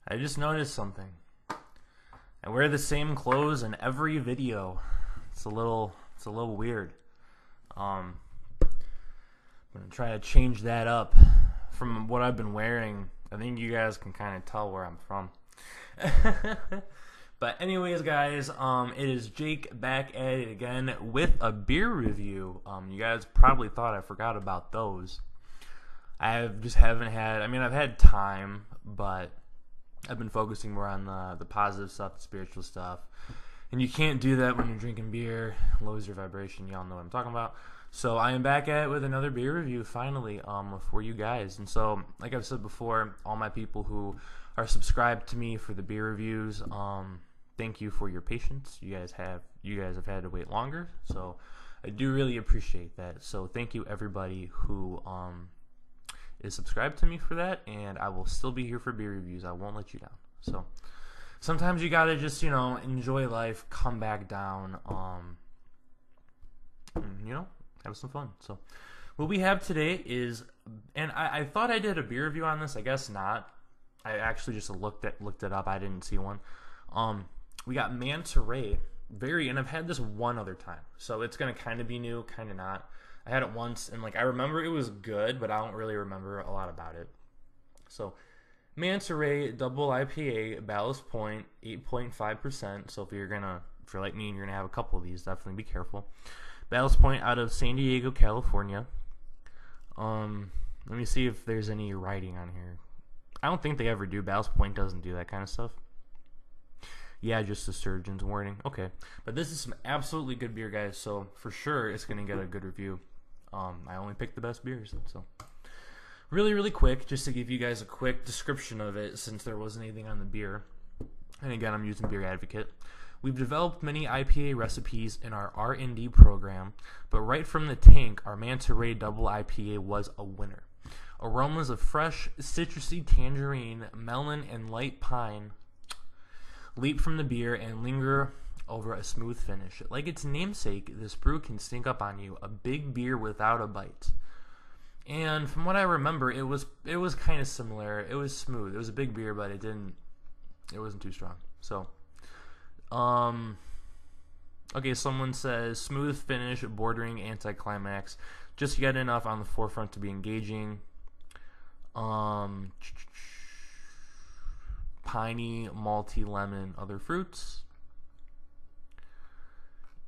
I just noticed something. I wear the same clothes in every video. It's a little weird. I'm gonna try to change that up from what I've been wearing. I think you guys can kind of tell where I'm from. But anyways, guys, it is Jake back at it again with a beer review. You guys probably thought I forgot about those. I just haven't had. I mean, I've had time, but I've been focusing more on the positive stuff, the spiritual stuff. And you can't do that when you're drinking beer. Lowers your vibration. Y'all know what I'm talking about. So I am back at it with another beer review finally for you guys. And so, like I've said before, all my people who are subscribed to me for the beer reviews, thank you for your patience. You guys have had to wait longer. So I do really appreciate that. So thank you everybody who is subscribed to me for that, and I will still be here for beer reviews. I won't let you down. So sometimes you gotta just, enjoy life, come back down, and, have some fun. So what we have today is, and I thought I did a beer review on this. I guess not. I actually just looked it up. I didn't see one. We got Manta, and I've had this one other time, so it's gonna kind of be new, kind of not. I had it once, and I remember it was good, but I don't really remember a lot about it. So, Manta double IPA, Ballast Point, 8.5%. So if you're like me and you're gonna have a couple of these, definitely be careful. Ballast Point out of San Diego, California. Let me see if there's any writing on here. I don't think they ever do. Ballast Point doesn't do that kind of stuff. Yeah, just the surgeon's warning. Okay, but this is some absolutely good beer, guys. So for sure, it's gonna get a good review. I only picked the best beers, so really, really quick, just to give you guys a quick description of it, since there wasn't anything on the beer. And again, I'm using Beer Advocate. We've developed many IPA recipes in our R&D program, but right from the tank, our Manta Ray Double IPA was a winner. Aromas of fresh, citrusy tangerine, melon, and light pine leap from the beer and linger over a smooth finish. Like its namesake, this brew can sneak up on you, a big beer without a bite. And from what I remember, it was kind of similar. It was smooth. It was a big beer, but it wasn't too strong. So, okay, someone says smooth finish, bordering anticlimax, just yet enough on the forefront to be engaging. Piney, malty, lemon, other fruits.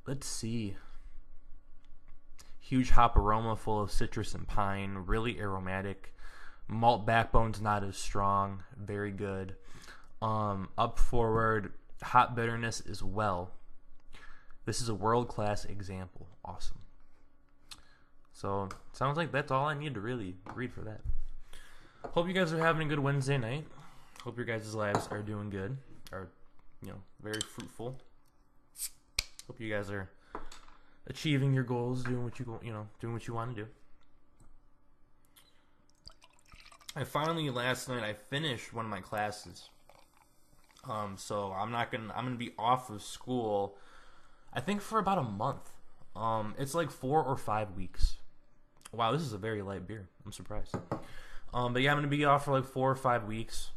Let's see. Huge hop aroma full of citrus and pine, really aromatic. Malt backbone's not as strong, very good. Up forward, hop bitterness as well. This is a world-class example. Awesome. So, sounds like that's all I need to really read for that. Hope you guys are having a good Wednesday night. Hope your guys' lives are doing good, are, very fruitful. Hope you guys are achieving your goals, doing what you want to do. I finally last night I finished one of my classes. So I'm gonna be off of school, I think for about a month. It's like 4 or 5 weeks. Wow, this is a very light beer. I'm surprised. But yeah, I'm gonna be off for like 4 or 5 weeks.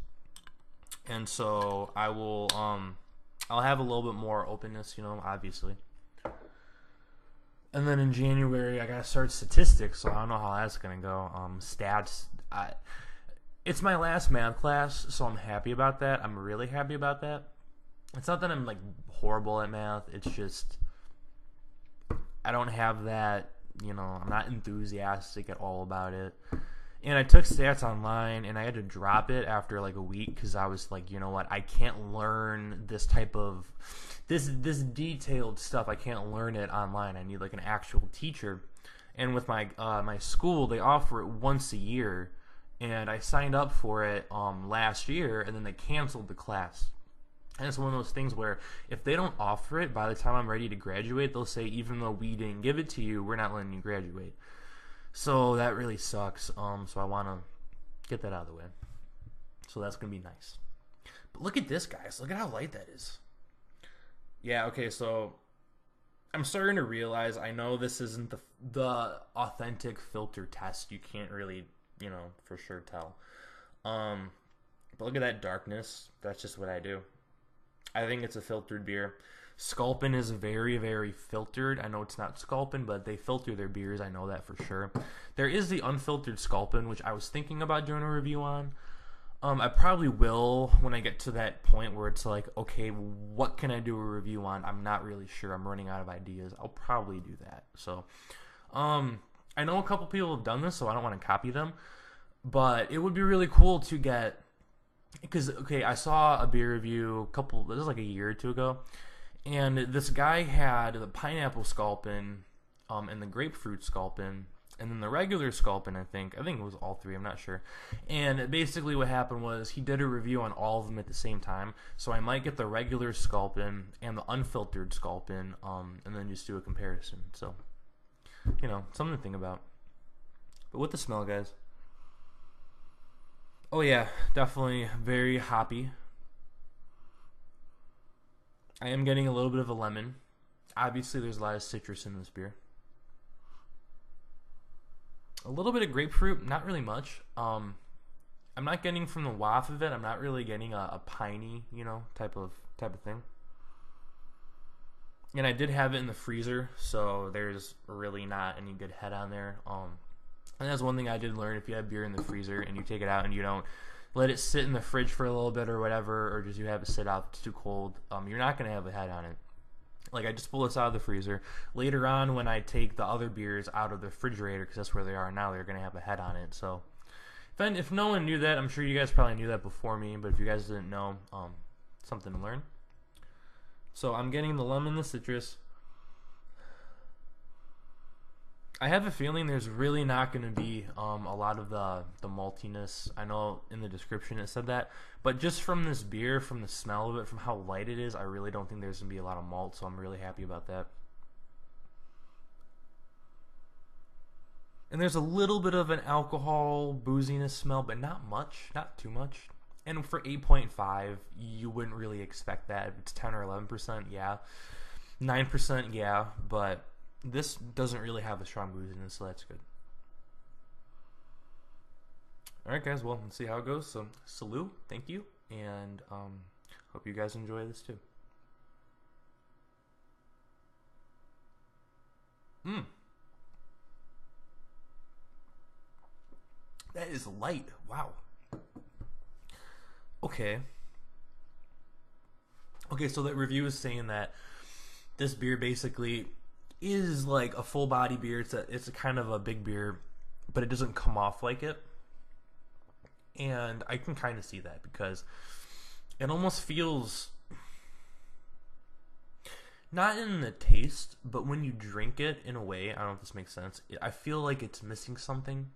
And so I will, I'll have a little bit more openness, obviously. And then in January, I gotta start statistics, so I don't know how that's gonna go. Stats, it's my last math class, so I'm happy about that. I'm really happy about that. It's not that I'm horrible at math. It's just I don't have that, I'm not enthusiastic at all about it. And I took stats online, and I had to drop it after a week because I was like, you know what? I can't learn this type of this detailed stuff. I can't learn it online. I need an actual teacher. And with my my school, they offer it once a year, and I signed up for it last year, and then they canceled the class. And it's one of those things where if they don't offer it by the time I'm ready to graduate, they'll say, even though we didn't give it to you, we're not letting you graduate. So that really sucks. So I want to get that out of the way. So that's going to be nice. But look at this, guys. Look at how light that is. Yeah, okay, so I'm starting to realize, I know this isn't the authentic filter test. You can't really, for sure tell. But look at that darkness. That's just what I do. I think it's a filtered beer. Sculpin is very, very filtered. I know it's not Sculpin, but they filter their beers. I know that for sure. There is the unfiltered Sculpin, which I was thinking about doing a review on. I probably will when I get to that point where it's like, okay, what can I do a review on? I'm not really sure. I'm running out of ideas. I'll probably do that. So, I know a couple people have done this, so I don't want to copy them. But it would be really cool to get, because, okay, I saw a beer review this was like a year or two ago, and this guy had the pineapple Sculpin, and the grapefruit Sculpin, and then the regular Sculpin, I think it was all three, I'm not sure. And basically what happened was he did a review on all of them at the same time, so I might get the regular Sculpin and the unfiltered Sculpin, and then just do a comparison. So, you know, something to think about. But with the smell, guys. Oh yeah, definitely very hoppy. I am getting a little bit of a lemon. Obviously, there's a lot of citrus in this beer. A little bit of grapefruit, not really much. I'm not getting from the waft of it. I'm not really getting a piney, you know, type of thing. And I did have it in the freezer, so there's really not any good head on there. And that's one thing I did learn. If you have beer in the freezer and you take it out and you don't let it sit in the fridge for a little bit or whatever, or just you have it sit out, it's too cold, you're not going to have a head on it. Like, I just pull this out of the freezer. Later on, when I take the other beers out of the refrigerator, because that's where they are now, they're going to have a head on it. So, if no one knew that, I'm sure you guys probably knew that before me, but if you guys didn't know, something to learn. So, I'm getting the lemon, the citrus. I have a feeling there's really not going to be a lot of the maltiness. I know in the description it said that, but just from this beer, from the smell of it, from how light it is, I really don't think there's going to be a lot of malt, so I'm really happy about that. And there's a little bit of an alcohol booziness smell, but not much, not too much. And for 8.5, you wouldn't really expect that. If it's 10 or 11%, yeah. 9%, yeah, but this doesn't really have a strong booziness, so that's good. Alright guys, well, let's see how it goes. So, salute, thank you, and hope you guys enjoy this too. That is light, wow. Okay, so that review is saying that this beer basically is like a full body beer. It's a kind of a big beer, but it doesn't come off like it. And I can kind of see that because it almost feels, not in the taste, but when you drink it in a way, I don't know if this makes sense, I feel like it's missing something.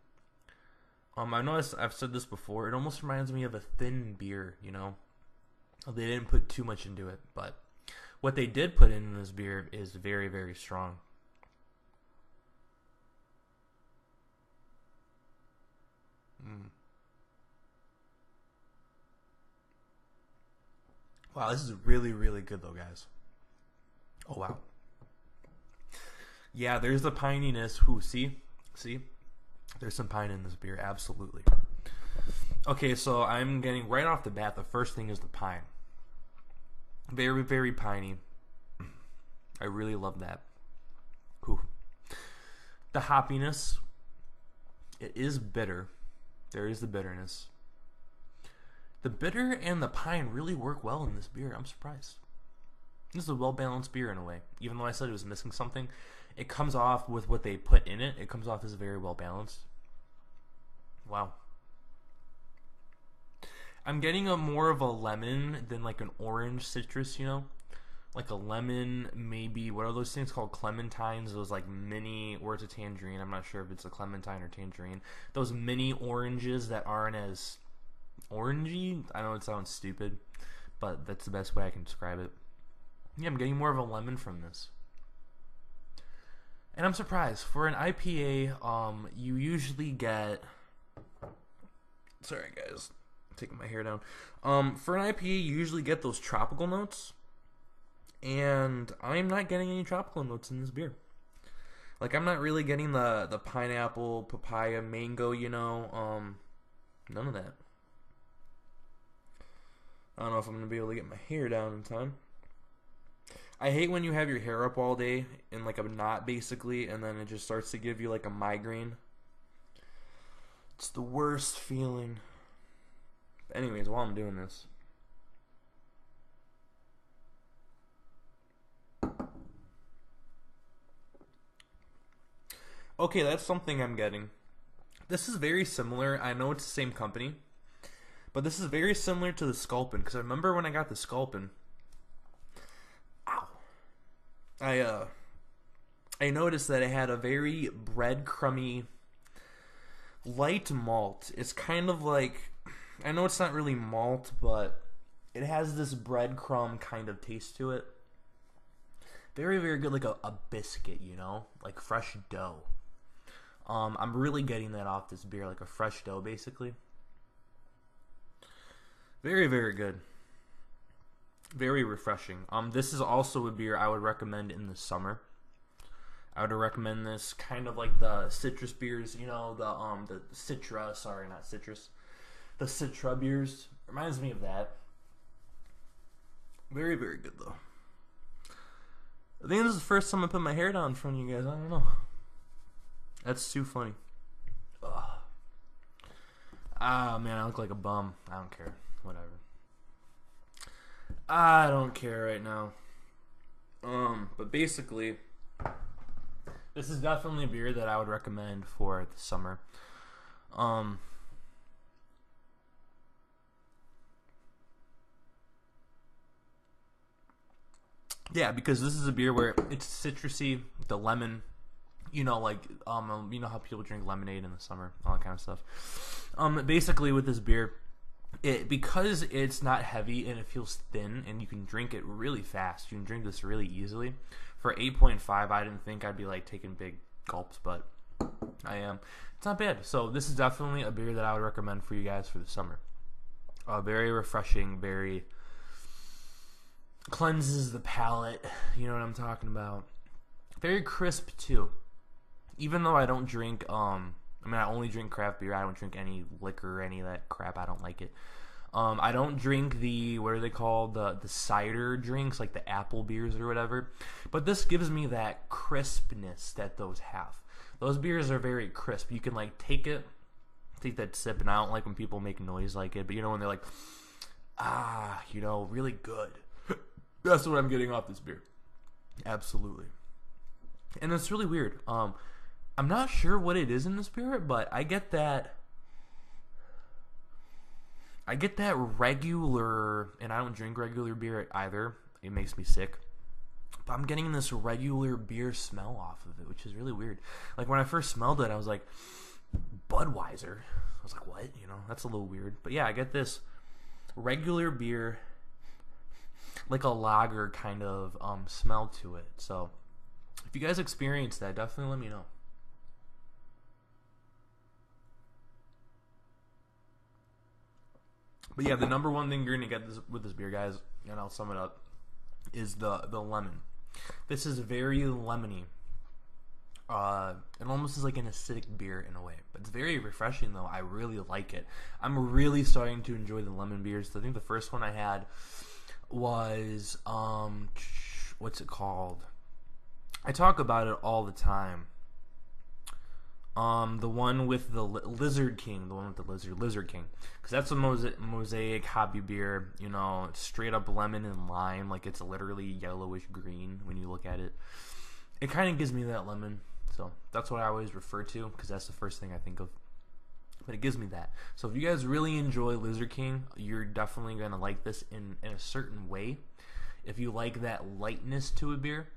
I know I've said this before, it almost reminds me of a thin beer, you know? They didn't put too much into it, but what they did put in this beer is very, very strong. Wow, this is really, really good though, guys. Oh, wow. Yeah, there's the pininess. Who, see? There's some pine in this beer, absolutely. Okay, so I'm getting right off the bat, the first thing is the pine. Very, very piney. I really love that. Whew. The hoppiness, it is bitter. There is the bitterness. The bitter and the pine really work well in this beer. I'm surprised. This is a well-balanced beer in a way. Even though I said it was missing something, it comes off with what they put in it. It comes off as very well-balanced. Wow. I'm getting a more of a lemon than like an orange citrus, you know? Like a lemon, maybe, what are those things called? Clementines, those like mini, or it's a tangerine. I'm not sure if it's a clementine or tangerine. Those mini oranges that aren't as orangey. I know it sounds stupid, but that's the best way I can describe it. Yeah, I'm getting more of a lemon from this. And I'm surprised. For an IPA, you usually get... Sorry, guys. I'm taking my hair down. For an IPA, you usually get those tropical notes. And I'm not getting any tropical notes in this beer. Like, I'm not really getting the pineapple, papaya, mango, you know. None of that. I don't know if I'm going to be able to get my hair down in time. I hate when you have your hair up all day in like a knot basically, and then it just starts to give you like a migraine. It's the worst feeling. Anyways, while I'm doing this, okay, that's something I'm getting. This is very similar. I know it's the same company, but this is very similar to the Sculpin, because I remember when I got the Sculpin, I noticed that it had a very breadcrumby, light malt. It's kind of like, I know it's not really malt, but it has this breadcrumb kind of taste to it. Very, very good, like a biscuit, you know, like fresh dough. I'm really getting that off this beer, like a fresh dough, basically. Very, very good. Very refreshing. This is also a beer I would recommend in the summer. I would recommend this kind of like the citrus beers, you know, the Citra, sorry, not citrus. The Citra beers. Reminds me of that. Very, very good, though. I think this is the first time I put my hair down in front of you guys. I don't know. That's too funny. Ugh. Ah, man, I look like a bum. I don't care. Whatever. I don't care right now. But basically, this is definitely a beer that I would recommend for the summer. Yeah, because this is a beer where it's citrusy, the lemon, you know, like, you know how people drink lemonade in the summer, all that kind of stuff. Basically with this beer, because it's not heavy and it feels thin and you can drink it really fast, you can drink this really easily. For 8.5, I didn't think I'd be like taking big gulps, but I am. It's not bad. So this is definitely a beer that I would recommend for you guys for the summer. Very refreshing, very cleanses the palate, you know what I'm talking about. Very crisp too. Even though I don't drink, I only drink craft beer. I don't drink any liquor or any of that crap. I don't like it. I don't drink the, what are they called? The cider drinks, like the apple beers or whatever. But this gives me that crispness that those have. Those beers are very crisp. You can like take that sip, and I don't like when people make noise like it. But you know when they're like, you know, really good. That's what I'm getting off this beer. Absolutely. And it's really weird. I'm not sure what it is in this beer, but I get that regular, and I don't drink regular beer either. It makes me sick. But I'm getting this regular beer smell off of it, which is really weird. Like when I first smelled it, I was like, Budweiser. I was like, what? You know, that's a little weird. But yeah, I get this regular beer, like a lager kind of smell to it. So if you guys experience that, definitely let me know. But yeah, the number one thing you're gonna get with this beer, guys, and I'll sum it up, is the lemon. This is very lemony. It almost is like an acidic beer in a way, but it's very refreshing though. I really like it. I'm really starting to enjoy the lemon beers. I think the first one I had was what's it called? I talk about it all the time. The one with the Lizard King, the one with the Lizard King, because that's a mosaic hobby beer. You know, it's straight up lemon and lime, like it's literally yellowish green when you look at it. It kind of gives me that lemon, so that's what I always refer to, because that's the first thing I think of. But it gives me that. So if you guys really enjoy Lizard King, you're definitely gonna like this in a certain way. If you like that lightness to a beer,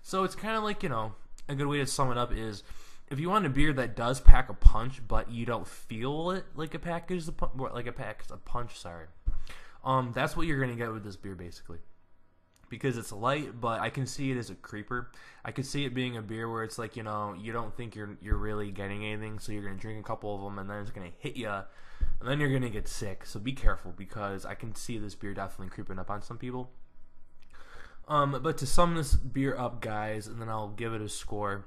so it's kind of like, you know, a good way to sum it up is, if you want a beer that does pack a punch, but you don't feel it like it packs a punch, sorry. That's what you're gonna get with this beer, basically, because it's light, but I can see it as a creeper. I could see it being a beer where it's like, you know, you don't think you're really getting anything, so you're gonna drink a couple of them, and then it's gonna hit you, and then you're gonna get sick. So be careful, because I can see this beer definitely creeping up on some people. But to sum this beer up, guys, and then I'll give it a score.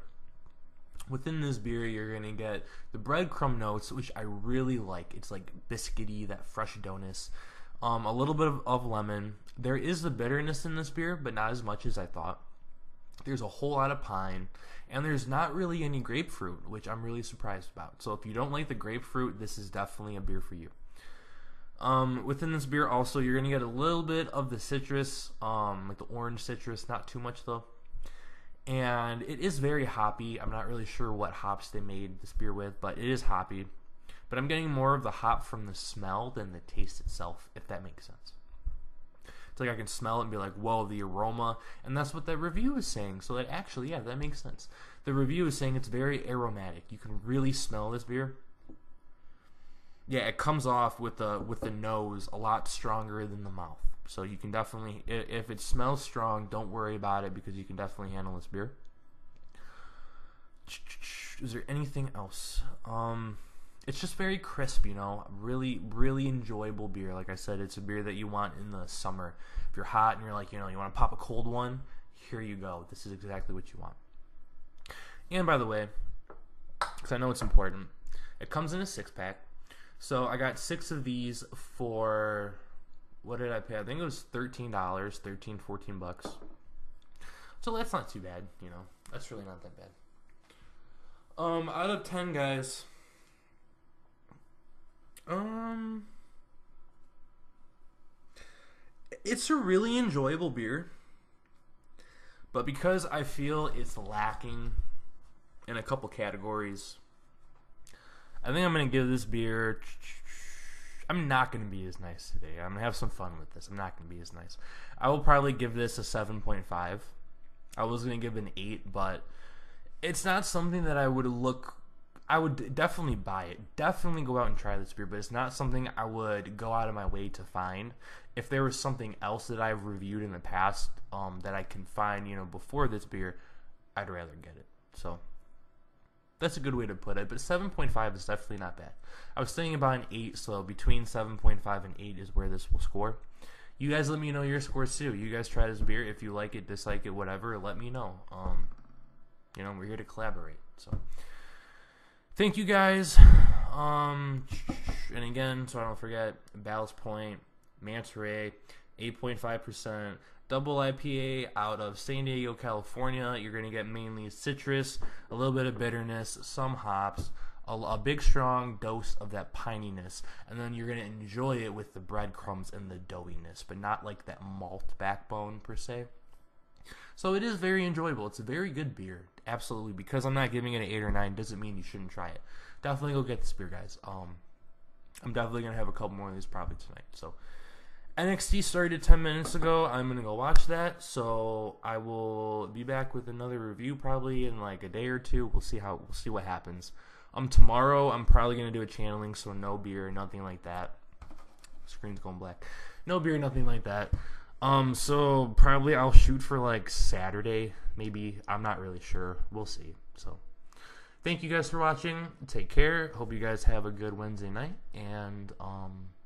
Within this beer, you're going to get the breadcrumb notes, which I really like. It's like biscuity, that fresh doughness. A little bit of lemon. There is the bitterness in this beer, but not as much as I thought. There's a whole lot of pine, and there's not really any grapefruit, which I'm really surprised about. So if you don't like the grapefruit, this is definitely a beer for you. Within this beer also, you're going to get a little bit of the citrus, like the orange citrus, not too much though. And it is very hoppy. I'm not really sure what hops they made this beer with, but it is hoppy. But I'm getting more of the hop from the smell than the taste itself, if that makes sense. It's like I can smell it and be like, whoa, the aroma. And that's what that review is saying. So that actually, yeah, that makes sense. The review is saying it's very aromatic. You can really smell this beer. Yeah, it comes off with the nose a lot stronger than the mouth. So you can definitely, if it smells strong, don't worry about it because you can definitely handle this beer. Is there anything else? It's just very crisp, you know. Really, really enjoyable beer. Like I said, it's a beer that you want in the summer. If you're hot and you're like, you know, you want to pop a cold one, here you go. This is exactly what you want. And by the way, because I know it's important, it comes in a 6-pack. So I got 6 of these for, what did I pay? I think it was $13, $14. So that's not too bad, you know. That's really not that bad. Out of 10, guys, it's a really enjoyable beer, but because I feel it's lacking in a couple categories, I think I'm going to give this beer, I'm not going to be as nice today. I'm going to have some fun with this. I'm not going to be as nice. I will probably give this a 7.5. I was going to give it an 8, but it's not something that I would definitely buy it. Definitely go out and try this beer, but it's not something I would go out of my way to find. If there was something else that I've reviewed in the past that I can find, you know, before this beer, I'd rather get it. So that's a good way to put it, but 7.5 is definitely not bad. I was thinking about an 8, so between 7.5 and 8 is where this will score. You guys let me know your scores too. You guys try this beer. If you like it, dislike it, whatever, let me know. You know, we're here to collaborate. So thank you guys. And again, so I don't forget, Ballast Point, Manta, 8.5%. Double IPA out of San Diego, California. You're going to get mainly citrus, a little bit of bitterness, some hops, a big strong dose of that pininess, and then you're going to enjoy it with the breadcrumbs and the doughiness, but not like that malt backbone per se. So it is very enjoyable. It's a very good beer. Absolutely. Because I'm not giving it an 8 or 9 doesn't mean you shouldn't try it. Definitely go get this beer, guys. I'm definitely going to have a couple more of these probably tonight. So NXT started 10 minutes ago. I'm going to go watch that. So I will be back with another review probably in like a day or two. We'll see what happens. Tomorrow I'm probably going to do a channeling, so no beer, nothing like that. Screen's going black. No beer, nothing like that. So probably I'll shoot for like Saturday, maybe. I'm not really sure. We'll see. So thank you guys for watching. Take care. Hope you guys have a good Wednesday night, and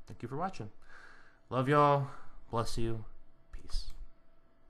thank you for watching. Love y'all. Bless you.